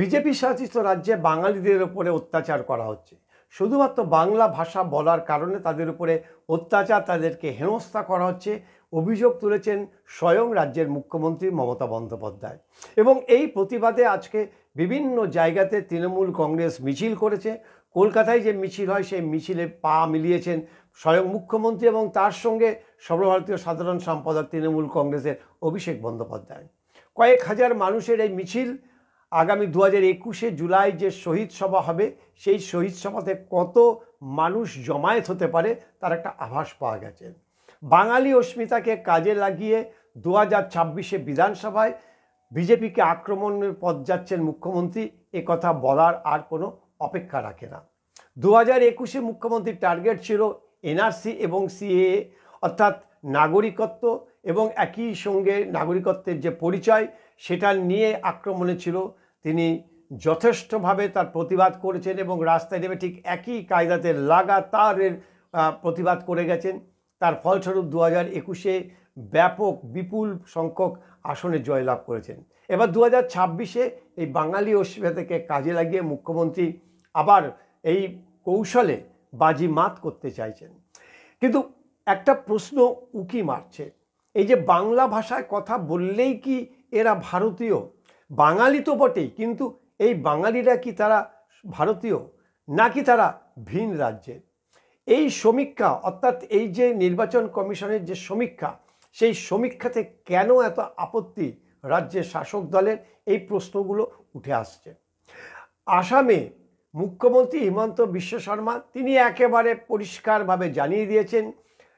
BJP শাসিত রাজ্যে বাঙালিদের উপরে অত্যাচার করা হচ্ছে। শুধুমাত্র বাংলা ভাষা বলার কারণে তাদের উপরে অত্যাচার, তাদেরকে হেনস্থা করা হচ্ছে, অভিযোগ তুলেছেন স্বয়ং রাজ্যের মুখ্যমন্ত্রী মমতা বন্দ্যোপাধ্যায়। এবং এই প্রতিবাদে আজকে বিভিন্ন জায়গাতে তৃণমূল কংগ্রেস মিছিল করেছে। কলকাতায় যে মিছিল হয় সেই মিছিলে পা মিলিয়েছেন স্বয়ং মুখ্যমন্ত্রী এবং তার সঙ্গে সর্বভারতীয় সাধারণ সম্পাদক তৃণমূল কংগ্রেসের অভিষেক বন্দ্যোপাধ্যায়। কয়েক হাজার মানুষের এই মিছিল আগামী 2021 জুলাই যে শহীদ সভা হবে সেই শহীদ সভাতে কত মানুষ জমায়েত হতে পারে তার একটা আভাস পাওয়া গেছে। বাঙালি অস্মিতাকে কাজে লাগিয়ে 2026 বিধানসভায় বিজেপিকে আক্রমণের পথ যাচ্ছেন মুখ্যমন্ত্রী, কথা বলার আর কোনো অপেক্ষা রাখে না। 2021 মুখ্যমন্ত্রীর টার্গেট ছিল এনআরসি এবং সিএএ অর্থাৎ নাগরিকত্ব এবং একই সঙ্গে নাগরিকত্বের যে পরিচয় সেটা নিয়ে আক্রমণে ছিল। তিনি যথেষ্টভাবে তার প্রতিবাদ করেছেন এবং রাস্তায় নেমে ঠিক একই কায়দাতে লাগাতার প্রতিবাদ করে গেছেন। তার ফলস্বরূপ 2021 ব্যাপক বিপুল সংখ্যক আসনে জয়লাভ করেছেন। এবার 2026 এই বাঙালি অস্মিতাকে কাজে লাগিয়ে মুখ্যমন্ত্রী আবার এই কৌশলে বাজি মাত করতে চাইছেন। কিন্তু একটা প্রশ্ন উকি মারছে, এই যে বাংলা ভাষায় কথা বললেই কি এরা ভারতীয়? বাঙালি তো বটেই, কিন্তু এই বাঙালিরা কি তারা ভারতীয় নাকি তারা ভিন রাজ্যের? এই সমীক্ষা অর্থাৎ এই যে নির্বাচন কমিশনের যে সমীক্ষা, সেই সমীক্ষাতে কেন এত আপত্তি রাজ্যের শাসক দলের, এই প্রশ্নগুলো উঠে আসছে। আসামে মুখ্যমন্ত্রী হিমন্ত বিশ্ব শর্মা তিনি একেবারে পরিষ্কারভাবে জানিয়ে দিয়েছেন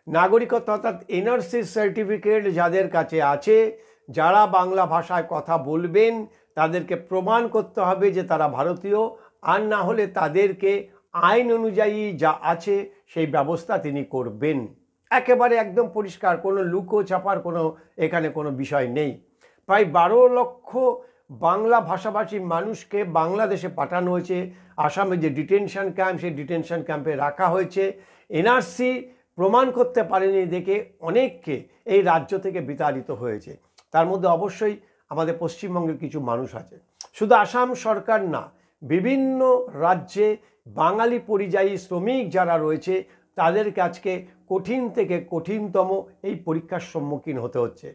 নাগরিকত্ব অর্থাৎ এনআরসি সার্টিফিকেট যাদের কাছে আছে, যারা বাংলা ভাষায় কথা বলবেন তাদেরকে প্রমাণ করতে হবে যে তারা ভারতীয়, আর না হলে তাদেরকে আইন অনুযায়ী যা আছে সেই ব্যবস্থা তিনি করবেন। একেবারে একদম পরিষ্কার, কোনো লুকো চাপার এখানে কোনো বিষয় নেই। প্রায় 12 লক্ষ বাংলা ভাষাভাষী মানুষকে বাংলাদেশে পাঠানো হয়েছে। আসামে যে ডিটেনশন ক্যাম্প, সেই ডিটেনশন ক্যাম্পে রাখা হয়েছে। এনআরসি প্রমাণ করতে পারেনি দেখে অনেককে এই রাজ্য থেকে বিতাড়িত হয়েছে। তার মধ্যে অবশ্যই আমাদের পশ্চিমবঙ্গের কিছু মানুষ আছে। শুধু আসাম সরকার না, বিভিন্ন রাজ্যে বাঙালি পরিযায়ী শ্রমিক যারা রয়েছে তাদেরকে আজকে কঠিন থেকে কঠিনতম এই পরীক্ষার সম্মুখীন হতে হচ্ছে।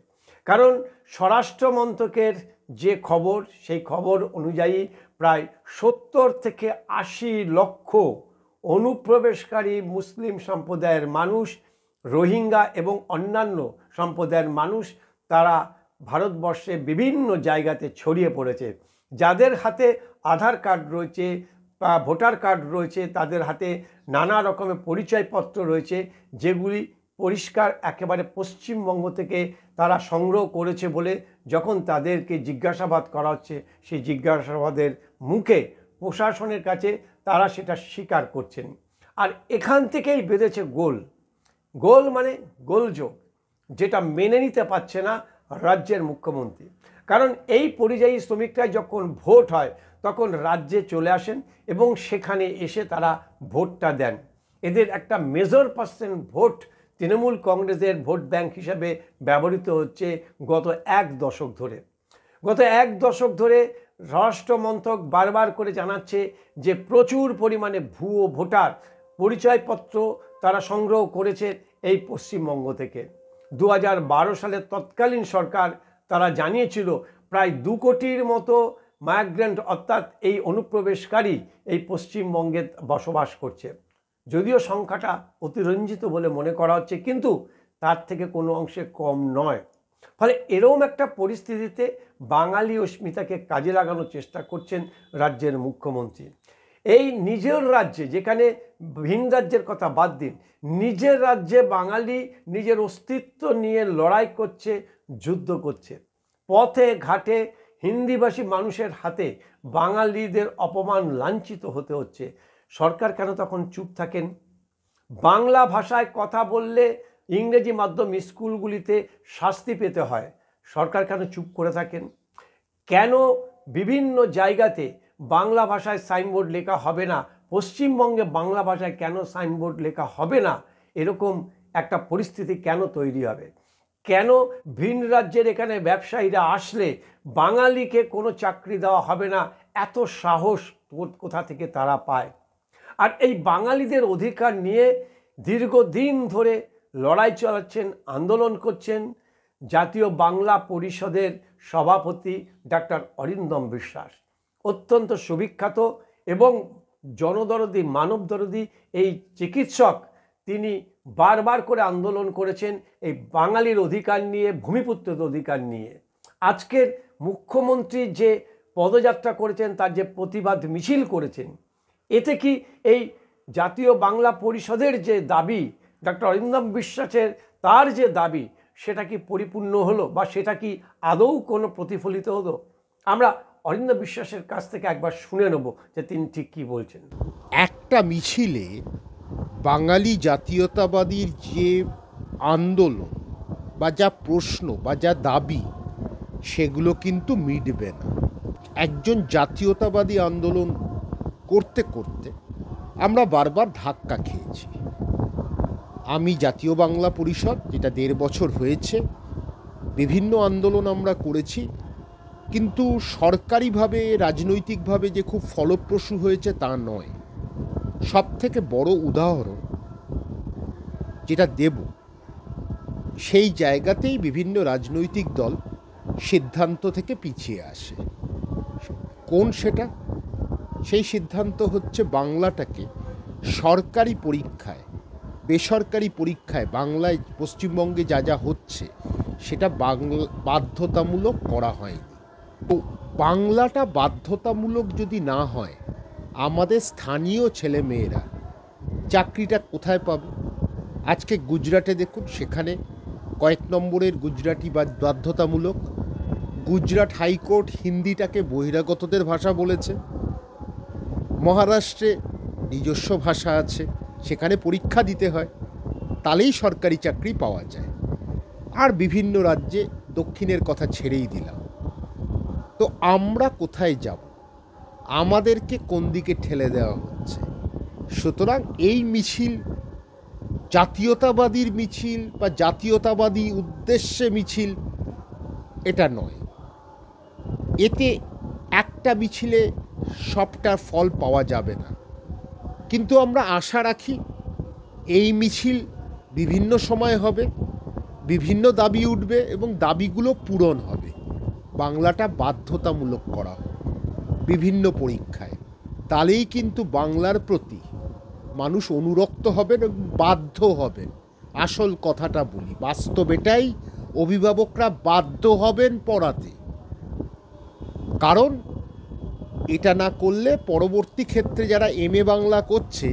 কারণ স্বরাষ্ট্র মন্ত্রকের যে খবর, সেই খবর অনুযায়ী প্রায় 70 থেকে 80 লক্ষ অনুপ্রবেশকারী মুসলিম সম্প্রদায়ের মানুষ, রোহিঙ্গা এবং অন্যান্য সম্প্রদায়ের মানুষ তারা ভারতবর্ষে বিভিন্ন জায়গাতে ছড়িয়ে পড়েছে। যাদের হাতে আধার কার্ড রয়েছে বা ভোটার কার্ড রয়েছে, তাদের হাতে নানা রকমের পরিচয়পত্র রয়েছে, যেগুলি পরিষ্কার একেবারে পশ্চিমবঙ্গ থেকে তারা সংগ্রহ করেছে বলে যখন তাদেরকে জিজ্ঞাসাবাদ করা হচ্ছে, সেই জিজ্ঞাসাবাদের মুখে প্রশাসনের কাছে তারা সেটা স্বীকার করছেন। আর এখান থেকেই বেঁধেছে গোল মানে গোলযোগ, যেটা মেনে নিতে পারছে না রাজ্যের মুখ্যমন্ত্রী। কারণ এই পরিযায়ী শ্রমিকরা যখন ভোট হয় তখন রাজ্যে চলে আসেন এবং সেখানে এসে তারা ভোটটা দেন। এদের একটা মেজর পার্সেন্ট ভোট তৃণমূল কংগ্রেসের ভোট ব্যাংক হিসাবে ব্যবহৃত হচ্ছে গত 1 দশক ধরে। গত 1 দশক ধরে স্বরাষ্ট্র মন্ত্রক বারবার করে জানাচ্ছে যে প্রচুর পরিমাণে ভুয়ো ভোটার পরিচয়পত্র তারা সংগ্রহ করেছে এই পশ্চিমবঙ্গ থেকে। 2012 সালের তৎকালীন সরকার তারা জানিয়েছিল প্রায় 2 কোটির মতো মাইগ্রেন্ট অর্থাৎ এই অনুপ্রবেশকারী এই পশ্চিমবঙ্গে বসবাস করছে। যদিও সংখ্যাটা অতিরঞ্জিত বলে মনে করা হচ্ছে, কিন্তু তার থেকে কোনো অংশে কম নয়। ফলে এরকম একটা পরিস্থিতিতে বাঙালি অস্মিতাকে কাজে লাগানোর চেষ্টা করছেন রাজ্যের মুখ্যমন্ত্রী। এই নিজের রাজ্যে, যেখানে ভিন রাজ্যের কথা বাদ দিন, নিজের রাজ্যে বাঙালি নিজের অস্তিত্ব নিয়ে লড়াই করছে, যুদ্ধ করছে। পথে ঘাটে হিন্দিভাষী মানুষের হাতে বাঙালিদের অপমান, লাঞ্ছিত হতে হচ্ছে। সরকার কেন তখন চুপ থাকেন? বাংলা ভাষায় কথা বললে ইংরেজি মাধ্যম স্কুলগুলিতে শাস্তি পেতে হয়, সরকার কেন চুপ করে থাকেন? কেন বিভিন্ন জায়গাতে বাংলা ভাষায় সাইনবোর্ড লেখা হবে না, পশ্চিমবঙ্গে বাংলা ভাষায় কেন সাইনবোর্ড লেখা হবে না, এরকম একটা পরিস্থিতি কেন তৈরি হবে? কেন ভিন রাজ্যের এখানে ব্যবসায়ীরা আসলে বাঙালিকে কোনো চাকরি দেওয়া হবে না, এত সাহস কোথা থেকে তারা পায়? আর এই বাঙালিদের অধিকার নিয়ে দীর্ঘদিন ধরে লড়াই চালাচ্ছেন, আন্দোলন করছেন জাতীয় বাংলা পরিষদের সভাপতি ডাক্তার অরিন্দম বিশ্বাস। অত্যন্ত সুবিখ্যাত এবং জনদরদি, মানবদরদি এই চিকিৎসক। তিনি বারবার করে আন্দোলন করেছেন এই বাঙালির অধিকার নিয়ে, ভূমিপুত্রের অধিকার নিয়ে। আজকের মুখ্যমন্ত্রী যে পদযাত্রা করেছেন, তার যে প্রতিবাদ মিছিল করেছেন, এতে কি এই জাতীয় বাংলা পরিষদের যে দাবি, ডক্টর অরিন্দম বিশ্বাসের তার যে দাবি, সেটা কি পরিপূর্ণ হলো বা সেটা কি আদৌ কোনো প্রতিফলিত হলো? আমরা অরিন্দম বিশ্বাসের কাছ থেকে একবার শুনে নেব যে তিনি ঠিক কী বলছেন। একটা মিছিলে বাঙালি জাতীয়তাবাদীর যে আন্দোলন বা যা প্রশ্ন বা যা দাবি, সেগুলো কিন্তু মিটবে না। একজন জাতীয়তাবাদী আন্দোলন করতে করতে আমরা বারবার ধাক্কা খেয়েছি। আমি জাতীয় বাংলা পরিষদ, যেটা 1.5 বছর হয়েছে, বিভিন্ন আন্দোলন আমরা করেছি, কিন্তু সরকারিভাবে, রাজনৈতিকভাবে যে খুব ফলপ্রসূ হয়েছে তা নয়। সব থেকে বড় উদাহরণ যেটা দেব, সেই জায়গাতেই বিভিন্ন রাজনৈতিক দল সিদ্ধান্ত থেকে পিছিয়ে আসে। কোন সেটা? সেই সিদ্ধান্ত হচ্ছে বাংলাটাকে সরকারি পরীক্ষায়, বেসরকারি পরীক্ষায় বাংলায় পশ্চিমবঙ্গে যা যা হচ্ছে সেটা বাধ্যতামূলক করা হয়নি। তো বাংলাটা বাধ্যতামূলক যদি না হয়, আমাদের স্থানীয় ছেলে মেয়েরা চাকরিটা কোথায় পাবে? আজকে গুজরাটে দেখুন, সেখানে কয়েক নম্বরের গুজরাটি বাধ্যতামূলক। গুজরাট হাইকোর্ট হিন্দিটাকে বহিরাগতদের ভাষা বলেছে। মহারাষ্ট্রে নিজস্ব ভাষা আছে, সেখানে পরীক্ষা দিতে হয়, তাহলেই সরকারি চাকরি পাওয়া যায়। আর বিভিন্ন রাজ্যে, দক্ষিণের কথা ছেড়েই দিলাম। তো আমরা কোথায় যাব? আমাদেরকে কোন দিকে ঠেলে দেওয়া হচ্ছে? সুতরাং এই মিছিল জাতীয়তাবাদীর মিছিল বা জাতীয়তাবাদী উদ্দেশ্যে মিছিল এটা নয়। এতে একটা মিছিলে সবটার ফল পাওয়া যাবে না, কিন্তু আমরা আশা রাখি এই মিছিল বিভিন্ন সময় হবে, বিভিন্ন দাবি উঠবে এবং দাবিগুলো পূরণ হবে। বাংলাটা বাধ্যতামূলক করা হবে বিভিন্ন পরীক্ষায়, তাহলেই কিন্তু বাংলার প্রতি মানুষ অনুরক্ত হবেন এবং বাধ্য হবেন। আসল কথাটা বলি, বাস্তব এটাই, অভিভাবকরা বাধ্য হবেন পড়াতে। কারণ এটা না করলে পরবর্তী ক্ষেত্রে যারা MA বাংলা করছে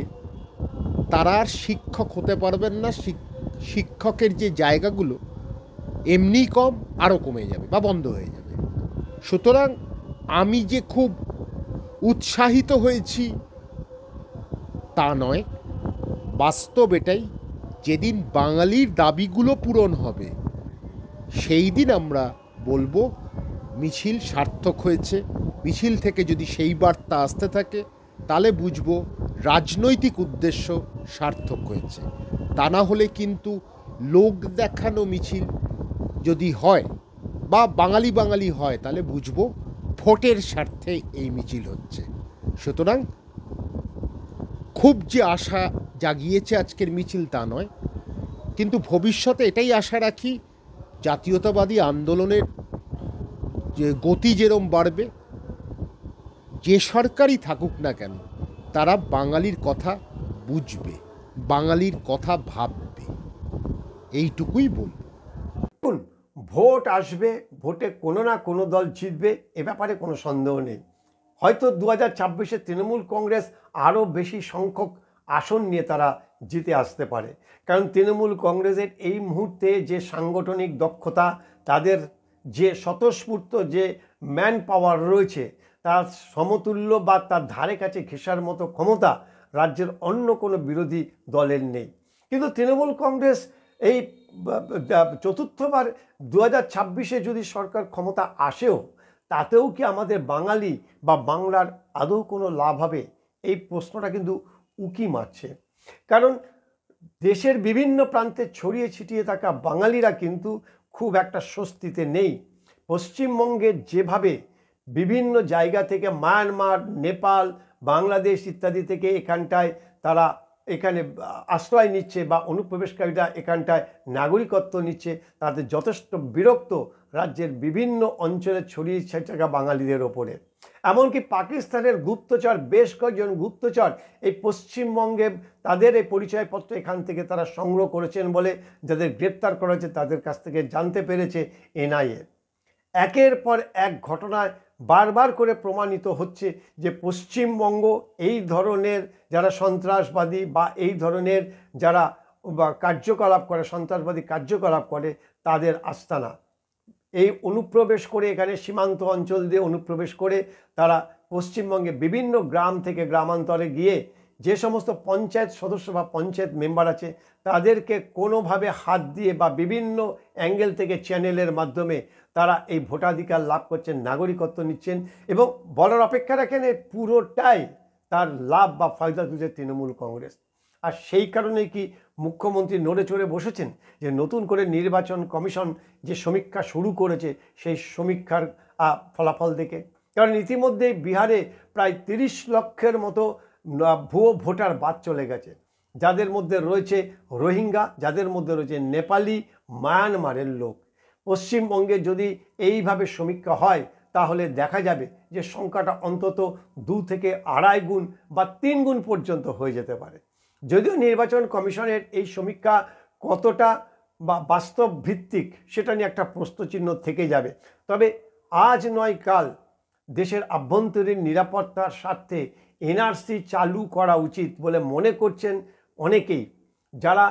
তারা আর শিক্ষক হতে পারবেন না। শিক্ষকের যে জায়গাগুলো এমনি কম, আরও কমে যাবে বা বন্ধ হয়ে যাবে। সুতরাং আমি যে খুব উৎসাহিত হয়েছি তা নয়, বাস্তব এটাই, যেদিন বাঙালির দাবিগুলো পূরণ হবে সেই দিন আমরা বলবো মিছিল সার্থক হয়েছে। মিছিল থেকে যদি সেই বার্তা আসতে থাকে, তাহলে বুঝবো রাজনৈতিক উদ্দেশ্য সার্থক হয়েছে। তা না হলে কিন্তু লোক দেখানো মিছিল যদি হয় বা বাঙালি বাঙালি হয়, তাহলে বুঝবো ভোটের স্বার্থে এই মিছিল হচ্ছে। সুতরাং খুব যে আশা জাগিয়েছে আজকের মিছিল তা নয়, কিন্তু ভবিষ্যতে এটাই আশা রাখি, জাতীয়তাবাদী আন্দোলনের যে গতি যেরম বাড়বে, যে সরকারই থাকুক না কেন, তারা বাঙালির কথা বুঝবে, বাঙালির কথা ভাববে। এইটুকুই বলব। দেখুন, ভোট আসবে, ভোটে কোনো না কোনো দল জিতবে, এ ব্যাপারে কোনো সন্দেহ নেই। হয়তো 2026-এ তৃণমূল কংগ্রেস আরও বেশি সংখ্যক আসন নিয়ে তারা জিতে আসতে পারে। কারণ তৃণমূল কংগ্রেসের এই মুহূর্তে যে সাংগঠনিক দক্ষতা, তাদের যে স্বতঃস্ফূর্ত যে ম্যান পাওয়ার রয়েছে, তার সমতুল্য বা তার ধারে কাছে ঘেঁষার মতো ক্ষমতা রাজ্যের অন্য কোনো বিরোধী দলের নেই। কিন্তু তৃণমূল কংগ্রেস এই চতুর্থবার 2026-এ যদি সরকার ক্ষমতা আসেও, তাতেও কি আমাদের বাঙালি বা বাংলার আদৌ কোনো লাভ হবে? এই প্রশ্নটা কিন্তু উকি মারছে। কারণ দেশের বিভিন্ন প্রান্তে ছড়িয়ে ছিটিয়ে থাকা বাঙালিরা কিন্তু খুব একটা স্বস্তিতে নেই। পশ্চিমবঙ্গে যেভাবে বিভিন্ন জায়গা থেকে মায়ানমার, নেপাল, বাংলাদেশ ইত্যাদি থেকে এখানটায় তারা এখানে আশ্রয় নিচ্ছে বা অনুপ্রবেশকারীরা এখানটায় নাগরিকত্ব নিচ্ছে, তাদের যথেষ্ট বিরক্ত রাজ্যের বিভিন্ন অঞ্চলে ছড়িয়ে ছিটে বাঙালিদের ওপরে। এমনকি পাকিস্তানের গুপ্তচর, বেশ কয়েকজন গুপ্তচর এই পশ্চিমবঙ্গে তাদের এই পরিচয়পত্র এখান থেকে তারা সংগ্রহ করেছেন বলে যাদের গ্রেপ্তার করা হয়েছে তাদের কাছ থেকে জানতে পেরেছে এনআইএ। একের পর এক ঘটনায় বারবার করে প্রমাণিত হচ্ছে যে পশ্চিমবঙ্গ এই ধরনের যারা সন্ত্রাসবাদী বা এই ধরনের যারা কার্যকলাপ করে, সন্ত্রাসবাদী কার্যকলাপ করে, তাদের আস্তানা। এই অনুপ্রবেশ করে এখানে সীমান্ত অঞ্চল দিয়ে অনুপ্রবেশ করে তারা পশ্চিমবঙ্গে বিভিন্ন গ্রাম থেকে গ্রামান্তরে গিয়ে যে সমস্ত পঞ্চায়েত সদস্য বা পঞ্চায়েত মেম্বার আছে তাদেরকে কোনোভাবে হাত দিয়ে বা বিভিন্ন অ্যাঙ্গেল থেকে চ্যানেলের মাধ্যমে তারা এই ভোটাধিকার লাভ করছেন, নাগরিকত্ব নিচ্ছেন এবং বলার অপেক্ষা রাখেন এই পুরোটাই তার লাভ বা ফায়দা তুলছে তৃণমূল কংগ্রেস। আর সেই কারণেই কি মুখ্যমন্ত্রী নড়ে চড়ে বসেছেন যে নতুন করে নির্বাচন কমিশন যে সমীক্ষা শুরু করেছে সেই সমীক্ষার ফলাফল দেখে। কারণ ইতিমধ্যেই বিহারে প্রায় 30 লক্ষের মতো ভুয়ো ভোটার বাদ চলে গেছে, যাদের মধ্যে রয়েছে রোহিঙ্গা, যাদের মধ্যে রয়েছে নেপালি, মায়ানমারের লোক। পশ্চিমবঙ্গে যদি এইভাবে সমীক্ষা হয় তাহলে দেখা যাবে যে সংখ্যাটা অন্তত 2 থেকে 2.5 গুণ বা 3 গুণ পর্যন্ত হয়ে যেতে পারে। যদিও নির্বাচন কমিশনের এই সমীক্ষা কতটা বা বাস্তব ভিত্তিক সেটা নিয়ে একটা প্রশ্নচিহ্ন থেকে যাবে, তবে আজ নয় কাল দেশের আভ্যন্তরীণ নিরাপত্তার স্বার্থে এনআরসি চালু করা উচিত বলে মনে করছেন অনেকেই। যারা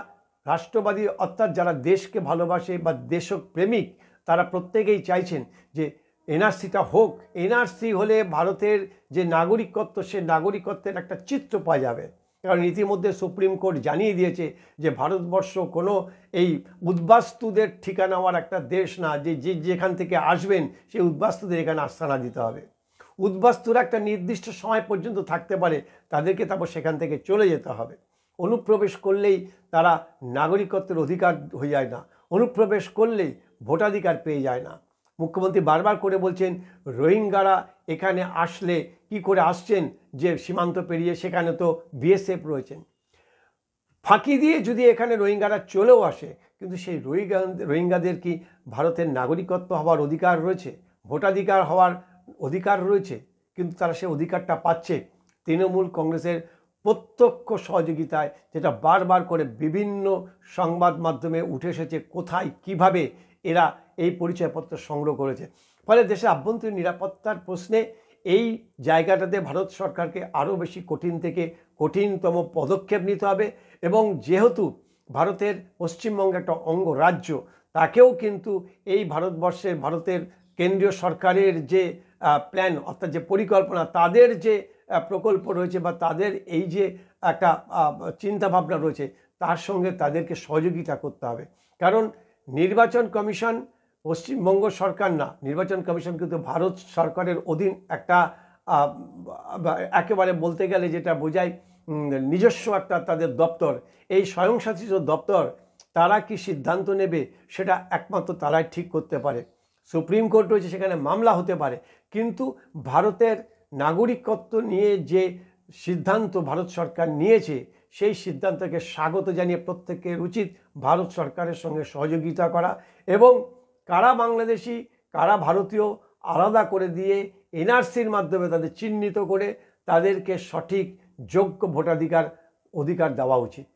রাষ্ট্রবাদী অর্থাৎ যারা দেশকে ভালোবাসে বা দেশপ্রেমিক তারা প্রত্যেকেই চাইছেন যে এনআরসিটা হোক। এনআরসি হলে ভারতের যে নাগরিকত্ব সে নাগরিকত্বের একটা চিত্র পাওয়া যাবে। কারণ ইতিমধ্যে সুপ্রিম কোর্ট জানিয়ে দিয়েছে যে ভারতবর্ষ কোনো এই উদ্বাস্তুদের ঠিকানা হওয়ার একটা দেশ না, যে যেখান থেকে আসবেন সেই উদ্বাস্তুদের এখানে আস্তানা দিতে হবে। উদ্বাস্তুরা একটা নির্দিষ্ট সময় পর্যন্ত থাকতে পারে, তাদেরকে তারপর সেখান থেকে চলে যেতে হবে। অনুপ্রবেশ করলেই তারা নাগরিকত্বের অধিকার হয়ে যায় না, অনুপ্রবেশ করলেই ভোটাধিকার পেয়ে যায় না। মুখ্যমন্ত্রী বারবার করে বলছেন রোহিঙ্গারা এখানে আসলে কি করে আসছেন, যে সীমান্ত পেরিয়ে, সেখানে তো বিএসএফ রয়েছেন। ফাঁকি দিয়ে যদি এখানে রোহিঙ্গারা চলেও আসে, কিন্তু সেই রোহিঙ্গাদের কি ভারতের নাগরিকত্ব হওয়ার অধিকার রয়েছে, ভোটাধিকার হওয়ার অধিকার রয়েছে? কিন্তু তারা সেই অধিকারটা পাচ্ছে তৃণমূল কংগ্রেসের প্রত্যক্ষ সহযোগিতায়, যেটা বারবার করে বিভিন্ন সংবাদ মাধ্যমে উঠে এসেছে কোথায় কিভাবে এরা এই পরিচয়পত্র সংগ্রহ করেছে। ফলে দেশের আভ্যন্তরীণ নিরাপত্তার প্রশ্নে এই জায়গাটাতে ভারত সরকারকে আরও বেশি কঠিন থেকে কঠিনতম পদক্ষেপ নিতে হবে। এবং যেহেতু ভারতের পশ্চিমবঙ্গ একটা অঙ্গরাজ্য, তাকেও কিন্তু এই ভারতের কেন্দ্রীয় সরকারের যে প্ল্যান অর্থাৎ যে পরিকল্পনা, তাদের যে প্রকল্প রয়েছে বা তাদের এই যে একটা চিন্তাভাবনা রয়েছে, তার সঙ্গে তাদেরকে সহযোগিতা করতে হবে। কারণ নির্বাচন কমিশন পশ্চিমবঙ্গ সরকার না, নির্বাচন কমিশন কিন্তু ভারত সরকারের অধীন একটা একেবারে বলতে গেলে যেটা বোঝায় নিজস্ব একটা তাদের দপ্তর। এই স্বয়ংশাসিত দপ্তর তারা কি সিদ্ধান্ত নেবে সেটা একমাত্র তারাই ঠিক করতে পারে। সুপ্রিম কোর্ট রয়েছে, সেখানে মামলা হতে পারে, কিন্তু ভারতের নাগরিকত্ব নিয়ে যে সিদ্ধান্ত ভারত সরকার নিয়েছে সেই সিদ্ধান্তকে স্বাগত জানিয়ে প্রত্যেকের উচিত ভারত সরকারের সঙ্গে সহযোগিতা করা এবং কারা বাংলাদেশি কারা ভারতীয় আলাদা করে দিয়ে এনআরসির মাধ্যমে তাদের চিহ্নিত করে তাদেরকে সঠিক যোগ্য ভোটাধিকার দেওয়া উচিত।